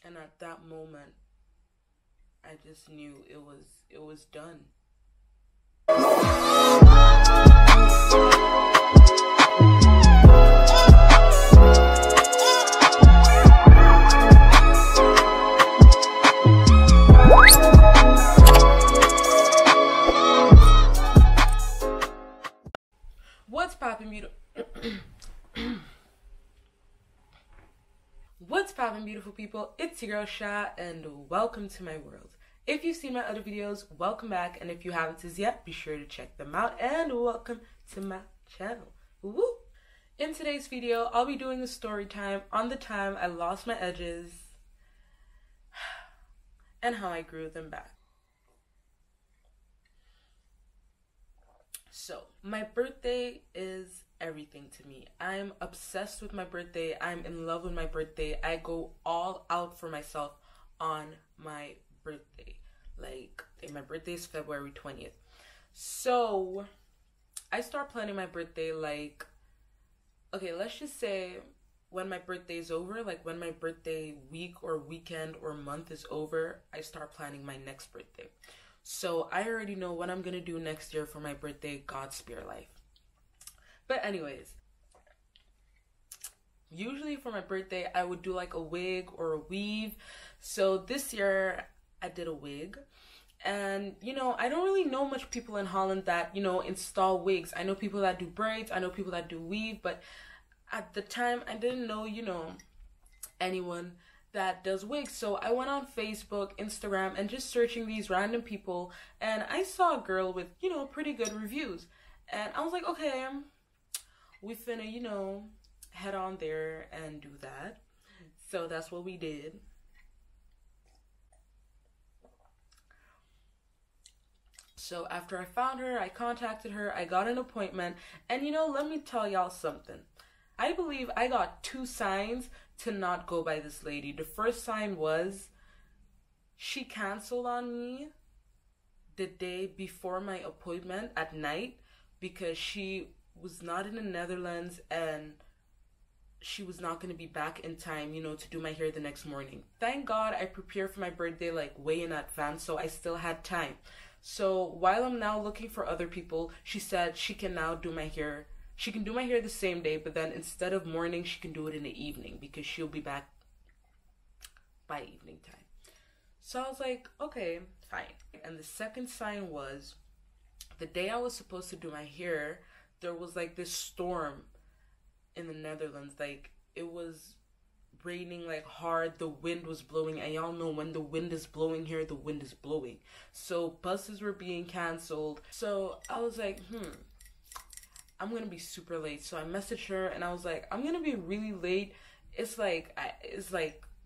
And at that moment, I just knew it was done. What's poppin', beautiful? What's poppin', beautiful people? It's your girl Sha, and welcome to my world. If you've seen my other videos, welcome back, and if you haven't as yet, be sure to check them out, and welcome to my channel. Woo! In today's video, I'll be doing a story time on the time I lost my edges and how I grew them back. So, my birthday is everything to me. I'm obsessed with my birthday. I'm in love with my birthday. I go all out for myself on my birthday. Like, my birthday is February 20th. So, I start planning my birthday like, okay, let's just say when my birthday is over, like when my birthday week or weekend or month is over, I start planning my next birthday. So I already know what I'm gonna do next year for my birthday, God spare life. But anyways, usually for my birthday, I would do like a wig or a weave. So this year I did a wig. And, you know, I don't really know much people in Holland that, you know, install wigs. I know people that do braids. I know people that do weave. But at the time, I didn't know, you know, anyone that does wigs. So I went on Facebook, Instagram, and just searching these random people, and I saw a girl with, you know, pretty good reviews. And I was like, okay, we finna, you know, head on there and do that. So that's what we did. So after I found her, I contacted her, I got an appointment, and you know, let me tell y'all something. I believe I got 2 signs to not go by this lady. The first sign was she canceled on me the day before my appointment at night because she was not in the Netherlands and she was not going to be back in time, you know, to do my hair the next morning. Thank God I prepared for my birthday like way in advance, so I still had time. So while I'm now looking for other people, she said she can now do my hair. She can do my hair the same day, but then instead of morning, she can do it in the evening because she'll be back by evening time. So I was like, okay, fine. And the second sign was the day I was supposed to do my hair, there was like this storm in the Netherlands. Like, it was raining like hard, the wind was blowing, and y'all know when the wind is blowing here, the wind is blowing. So buses were being canceled. So I was like, I'm gonna be super late. So I messaged her and I was like, I'm gonna be really late. It's like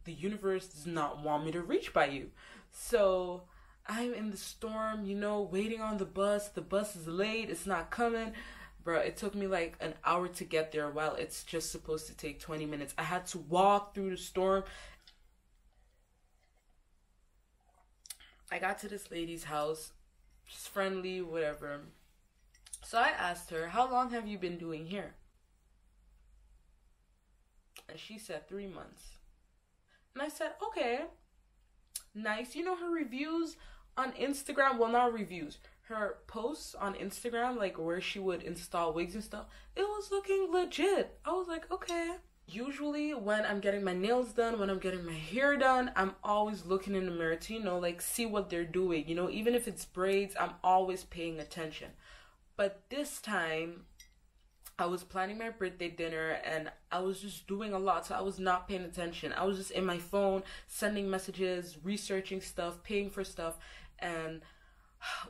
the universe does not want me to reach by you. So I'm in the storm, you know, waiting on the bus. The bus is late, it's not coming. Bro, it took me like an hour to get there while it's just supposed to take 20 minutes. I had to walk through the storm. I got to this lady's house, she's friendly, whatever. So I asked her, how long have you been doing hair? And she said 3 months. And I said, okay, nice. You know, her reviews on Instagram, well, not reviews, her posts on Instagram, like where she would install wigs and stuff, it was looking legit. I was like, okay. Usually when I'm getting my nails done, when I'm getting my hair done, I'm always looking in the mirror to, you know, like see what they're doing. You know, even if it's braids, I'm always paying attention. But this time, I was planning my birthday dinner and I was just doing a lot, so I was not paying attention. I was just in my phone, sending messages, researching stuff, paying for stuff, and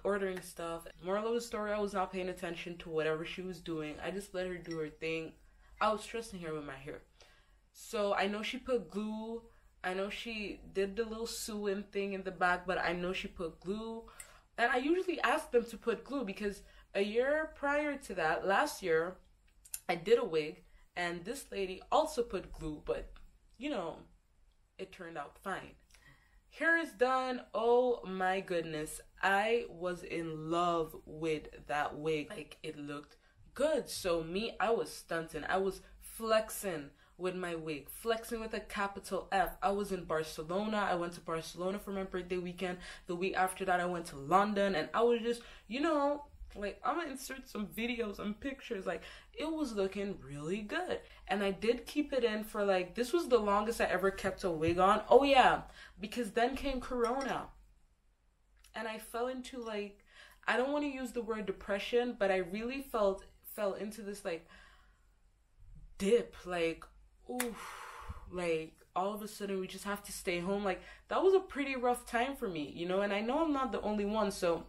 ordering stuff. Moral of the story, I was not paying attention to whatever she was doing. I just let her do her thing. I was trusting her with my hair. So I know she put glue. I know she did the little sewing thing in the back, but I know she put glue. And I usually ask them to put glue because a year prior to that, last year, I did a wig and this lady also put glue, but you know, it turned out fine. Hair is done. Oh my goodness. I was in love with that wig. Like, it looked good. So me, I was stunting. I was flexing with my wig, flexing with a capital F. I was in Barcelona. I went to Barcelona for my birthday weekend. The week after that, I went to London, and I was just, you know, like, I'm gonna insert some videos and pictures. Like, it was looking really good. And I did keep it in for, like, this was the longest I ever kept a wig on. Oh yeah, because then came Corona. And I fell into, like, I don't want to use the word depression, but I really fell into this, like, dip. Like, oof, like, all of a sudden we just have to stay home. Like, that was a pretty rough time for me, you know, and I know I'm not the only one, so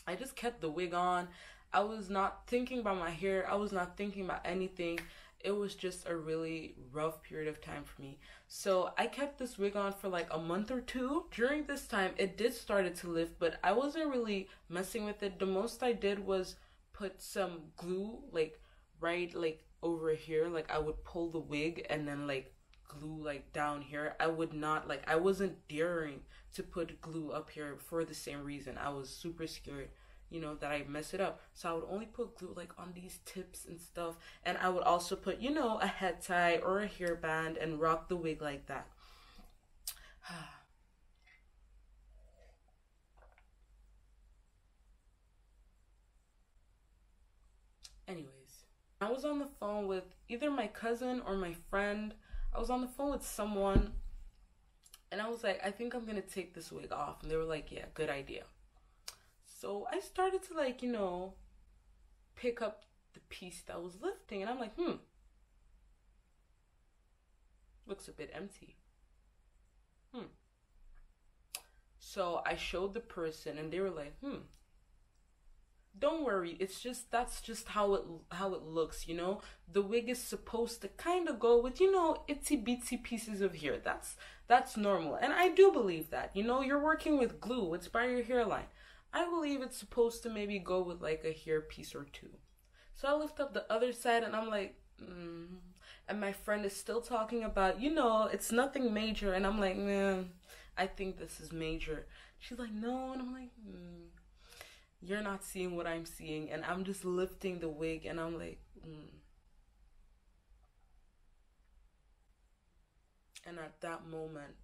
I just kept the wig on. I was not thinking about my hair. I was not thinking about anything. It was just a really rough period of time for me. So I kept this wig on for like a month or two. During this time, it did started to lift, but I wasn't really messing with it. The most I did was put some glue, like, right, like, over here. Like, I would pull the wig and then, like, glue, like, down here. I would not, like, I wasn't daring to put glue up here for the same reason. I was super scared, you know, that I mess it up. So I would only put glue, like, on these tips and stuff. And I would also put, you know, a head tie or a hairband and rock the wig like that. Anyways, I was on the phone with either my cousin or my friend. I was on the phone with someone, and I was like, I think I'm gonna take this wig off. And they were like, yeah, good idea. So I started to, like, you know, pick up the piece that was lifting, and I'm like, looks a bit empty. So I showed the person, and they were like, don't worry, it's just, that's just how it looks, you know. The wig is supposed to kind of go with, you know, itsy bitsy pieces of hair. That's normal, and I do believe that, you know, you're working with glue, it's by your hairline. I believe it's supposed to maybe go with like a hair piece or two. So I lift up the other side, and I'm like, and my friend is still talking about, you know, it's nothing major, and I'm like, man, I think this is major. She's like, no, and I'm like, you're not seeing what I'm seeing. And I'm just lifting the wig, and I'm like, And at that moment,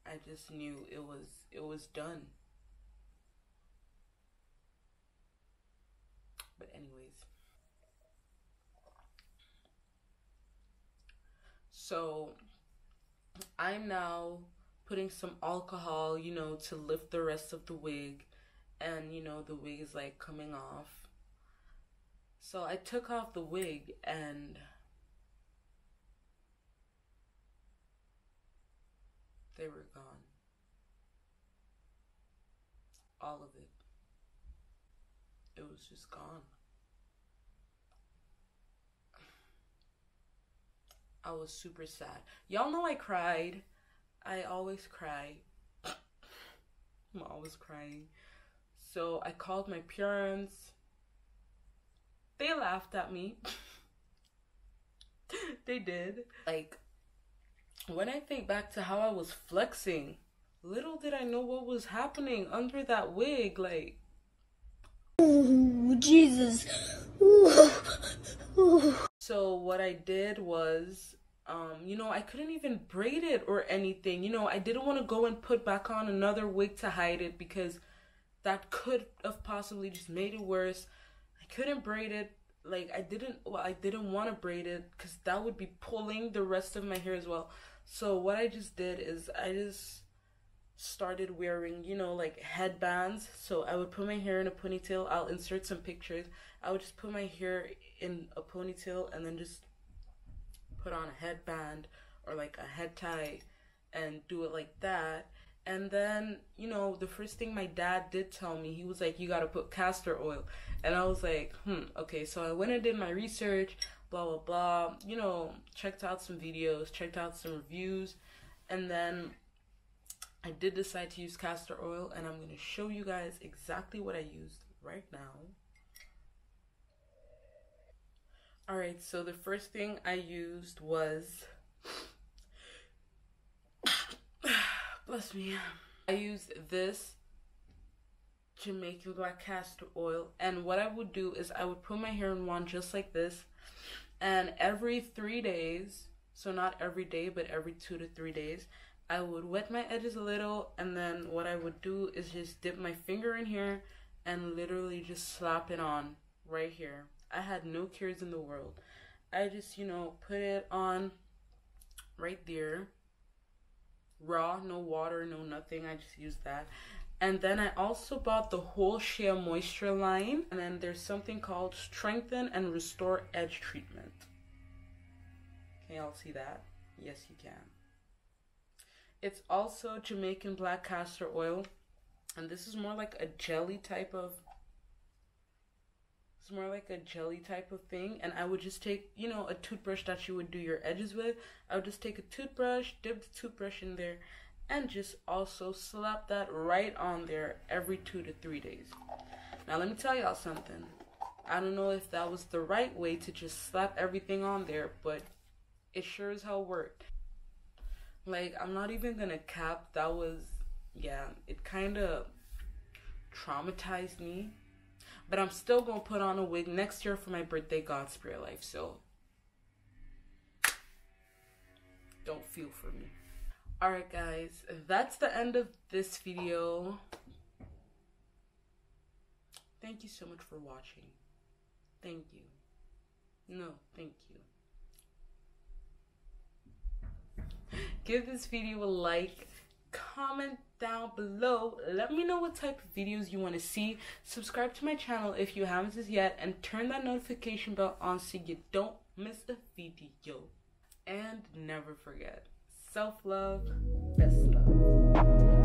I just knew it was done. But anyways, so I'm now putting some alcohol, you know, to lift the rest of the wig, and, you know, the wig is like coming off. So I took off the wig, and they were gone. All of it. It was just gone. I was super sad. Y'all know I cried. I always cry. I'm always crying. So I called my parents. They laughed at me. They did. Like, when I think back to how I was flexing, little did I know what was happening under that wig. Like, oh, Jesus. Ooh. so what I did was, you know, I couldn't even braid it or anything. You know, I didn't want to go and put back on another wig to hide it, because that could have possibly just made it worse. I couldn't braid it. Like, I didn't want to braid it, because that would be pulling the rest of my hair as well. So what I just did is I just started wearing, you know, like, headbands. So I would put my hair in a ponytail. I'll insert some pictures. I would just put my hair in a ponytail and then just put on a headband or like a head tie and do it like that. And then, you know, the first thing my dad did tell me, he was like, you gotta put castor oil. And I was like, okay. So I went and did my research, blah, blah, blah. You know, checked out some videos, checked out some reviews. And then I did decide to use castor oil. And I'm gonna show you guys exactly what I used right now. Alright, so the first thing I used was... Bless me. I used this Jamaican black castor oil, and what I would do is I would put my hair in one just like this, And every 3 days, so not every day, but every 2 to 3 days, I would wet my edges a little, and then what I would do is just dip my finger in here and literally just slap it on right here. I had no cares in the world. I just, put it on right there, raw, no water, no nothing. I just used that. And then I also bought the whole Shea Moisture line, and then there's something called Strengthen and Restore Edge Treatment. Can y'all see that? Yes, you can. It's also Jamaican black castor oil, and this is more like a jelly type of thing. And I would just take, a toothbrush that you would do your edges with. I would just take a toothbrush, dip the toothbrush in there, and just also slap that right on there every 2 to 3 days. Now let me tell y'all something. I don't know if that was the right way to just slap everything on there, but it sure as hell worked. Like, I'm not even gonna cap, that was, it kind of traumatized me. But I'm still gonna put on a wig next year for my birthday, God spare life, so don't feel for me. Alright guys, that's the end of this video. Thank you so much for watching. Thank you. No, thank you. Give this video a like, comment down below, let me know what type of videos you want to see, subscribe to my channel if you haven't as yet, and turn that notification bell on so you don't miss a video. And never forget, self-love, best love.